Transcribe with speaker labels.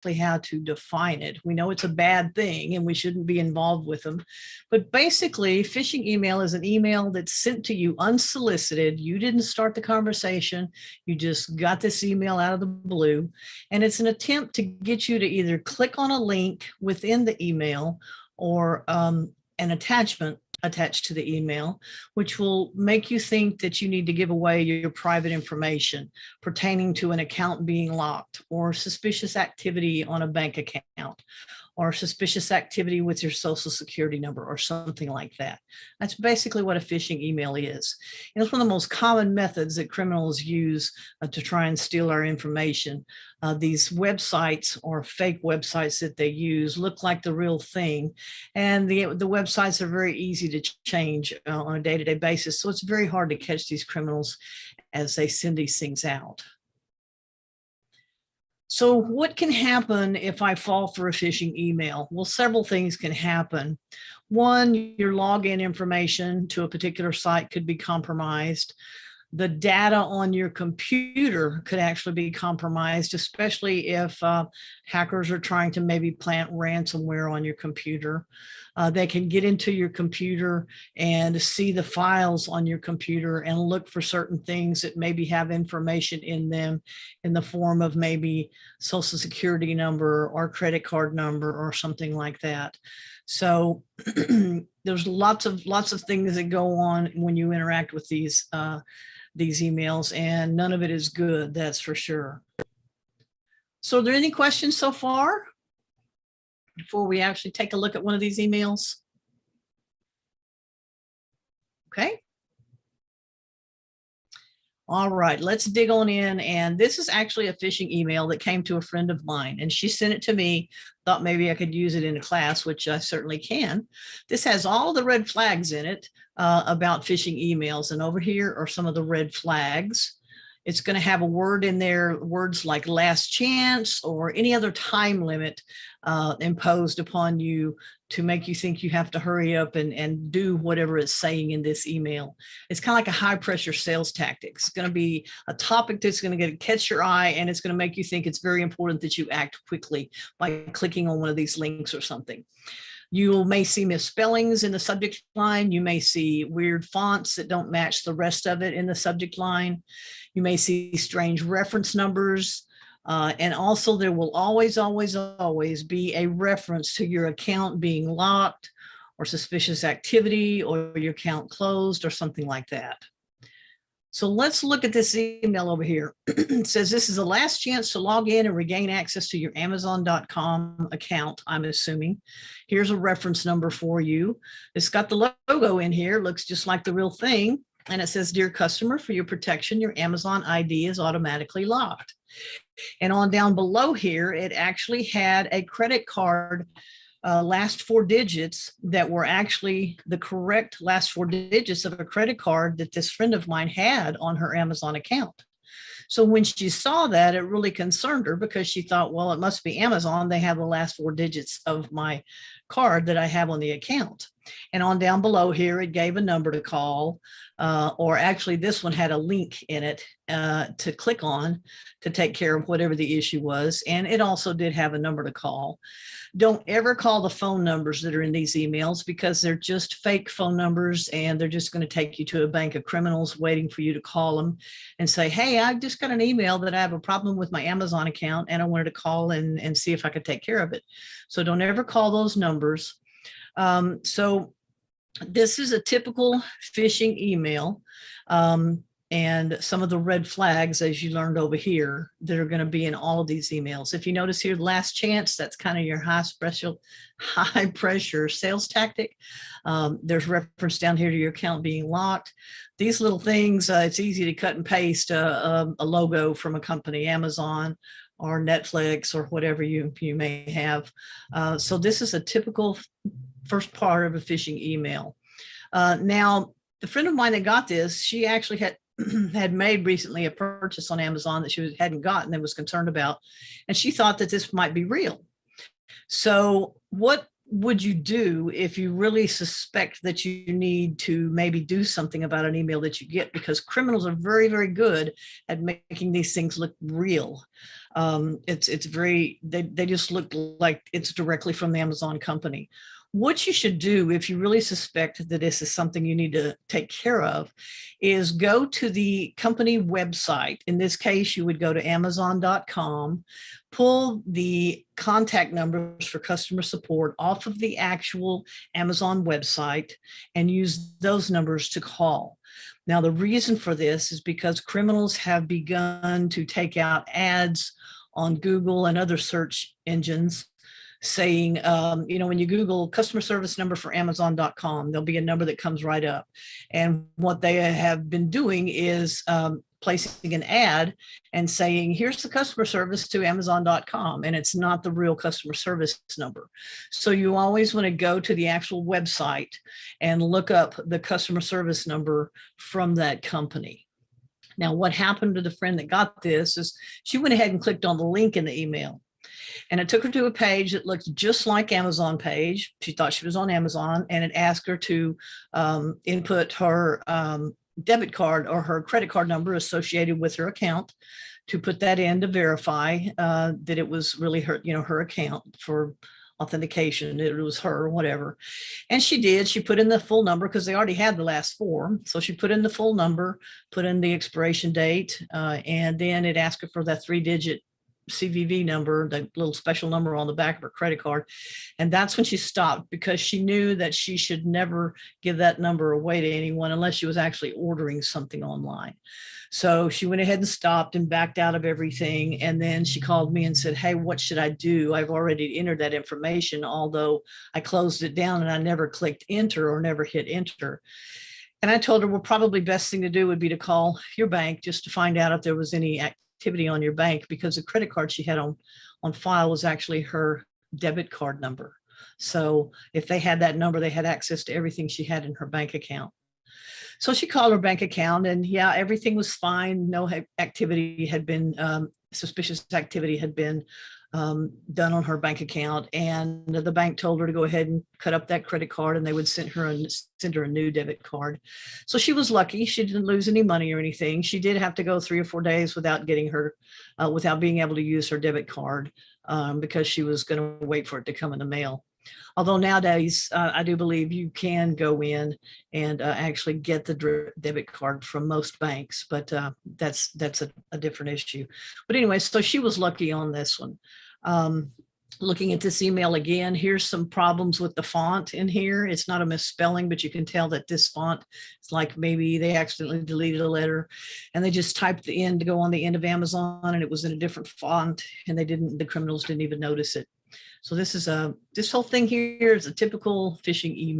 Speaker 1: how to define it. We know it's a bad thing and we shouldn't be involved with them. But basically, phishing email is an email that's sent to you unsolicited. You didn't start the conversation. You just got this email out of the blue. And it's an attempt to get you to either click on a link within the email or an attachment attached to the email, which will make you think that you need to give away your private information pertaining to an account being locked or suspicious activity on a bank account or suspicious activity with your social security number or something like that. That's basically what a phishing email is. And it's one of the most common methods that criminals use to try and steal our information. These websites or fake websites that they use look like the real thing. And the websites are very easy to change on a day-to-day basis. So it's very hard to catch these criminals as they send these things out. So what can happen if I fall for a phishing email? Well, several things can happen. One, your login information to a particular site could be compromised. The data on your computer could actually be compromised, especially if hackers are trying to maybe plant ransomware on your computer. They can get into your computer and see the files on your computer and look for certain things that maybe have information in them in the form of maybe social security number or credit card number or something like that. So there's lots of things that go on when you interact with these emails, and none of it is good, that's for sure. So are there any questions so far before we actually take a look at one of these emails? Okay. All right, let's dig on in. And this is actually a phishing email that came to a friend of mine, and she sent it to me, thought maybe I could use it in a class, which I certainly can. This has all the red flags in it about phishing emails. And over here are some of the red flags. It's going to have a word in there, words like last chance or any other time limit imposed upon you to make you think you have to hurry up and do whatever it's saying in this email. It's kind of like a high pressure sales tactic. It's going to be a topic that's going to catch your eye, and it's going to make you think it's very important that you act quickly by clicking on one of these links or something. You may see misspellings in the subject line. You may see weird fonts that don't match the rest of it in the subject line. You may see strange reference numbers. And also there will always be a reference to your account being locked or suspicious activity or your account closed or something like that. So let's look at this email over here. It says this is the last chance to log in and regain access to your Amazon.com account, I'm assuming. Here's a reference number for you. It's got the logo in here, looks just like the real thing. And it says, dear customer, for your protection, your Amazon ID is automatically locked. And on down below here, it actually had a credit card last 4 digits that were actually the correct last 4 digits of a credit card that this friend of mine had on her Amazon account. So when she saw that, it really concerned her because she thought, well, it must be Amazon. They have the last 4 digits of my card that I have on the account. And on down below here, it gave a number to call, or actually this one had a link in it to click on to take care of whatever the issue was. And it also did have a number to call. Don't ever call the phone numbers that are in these emails because they're just fake phone numbers, and they're just going to take you to a bank of criminals waiting for you to call them and say, hey, I've just got an email that I have a problem with my Amazon account and I wanted to call and see if I could take care of it. So don't ever call those numbers. So this is a typical phishing email. And some of the red flags, as you learned over here, that are going to be in all of these emails. If you notice here, last chance, that's kind of your high pressure sales tactic. There's reference down here to your account being locked. These little things, it's easy to cut and paste a logo from a company, Amazon or Netflix or whatever you may have. So this is a typical first part of a phishing email. Now, the friend of mine that got this, she actually had made recently a purchase on Amazon that she hadn't gotten and was concerned about, and she thought that this might be real. So what would you do if you really suspect that you need to maybe do something about an email that you get? Because criminals are very, very good at making these things look real. It's very, they just look like it's directly from the Amazon company. What you should do if you really suspect that this is something you need to take care of is go to the company website. In this case, you would go to Amazon.com, pull the contact numbers for customer support off of the actual Amazon website and use those numbers to call. Now, the reason for this is because criminals have begun to take out ads on Google and other search engines saying, when you Google customer service number for Amazon.com, there'll be a number that comes right up. And what they have been doing is placing an ad and saying, here's the customer service to Amazon.com. And it's not the real customer service number. So you always want to go to the actual website and look up the customer service number from that company. Now, what happened to the friend that got this is she went ahead and clicked on the link in the email. And it took her to a page that looked just like Amazon page. She thought she was on Amazon, and it asked her to input her debit card or her credit card number associated with her account, to put that in to verify that it was really her, her account for authentication. It was her or whatever. And she did. She put in the full number because they already had the last four. So she put in the full number, put in the expiration date, and then it asked her for that 3-digit CVV number, the little special number on the back of her credit card. And that's when she stopped, because she knew that she should never give that number away to anyone unless she was actually ordering something online. So she went ahead and stopped and backed out of everything. And then she called me and said, hey, what should I do? I've already entered that information, although I closed it down and I never clicked enter or never hit enter. And I told her, well, probably best thing to do would be to call your bank just to find out if there was any activity on your bank, because the credit card she had on file was actually her debit card number. So if they had that number, they had access to everything she had in her bank account. So she called her bank account, and yeah, everything was fine. No activity had been, suspicious activity had been done on her bank account, and the bank told her to go ahead and cut up that credit card, and they would send her a new debit card. So she was lucky; she didn't lose any money or anything. She did have to go 3 or 4 days without without being able to use her debit card, because she was going to wait for it to come in the mail. Although nowadays, I do believe you can go in and actually get the debit card from most banks, but that's a different issue. But anyway, so she was lucky on this one. Looking at this email again, here's some problems with the font in here. It's not a misspelling, but you can tell that this font is like maybe they accidentally deleted a letter and they just typed the N to go on the end of Amazon, and it was in a different font, and the criminals didn't even notice it. So this whole thing here is a typical phishing email.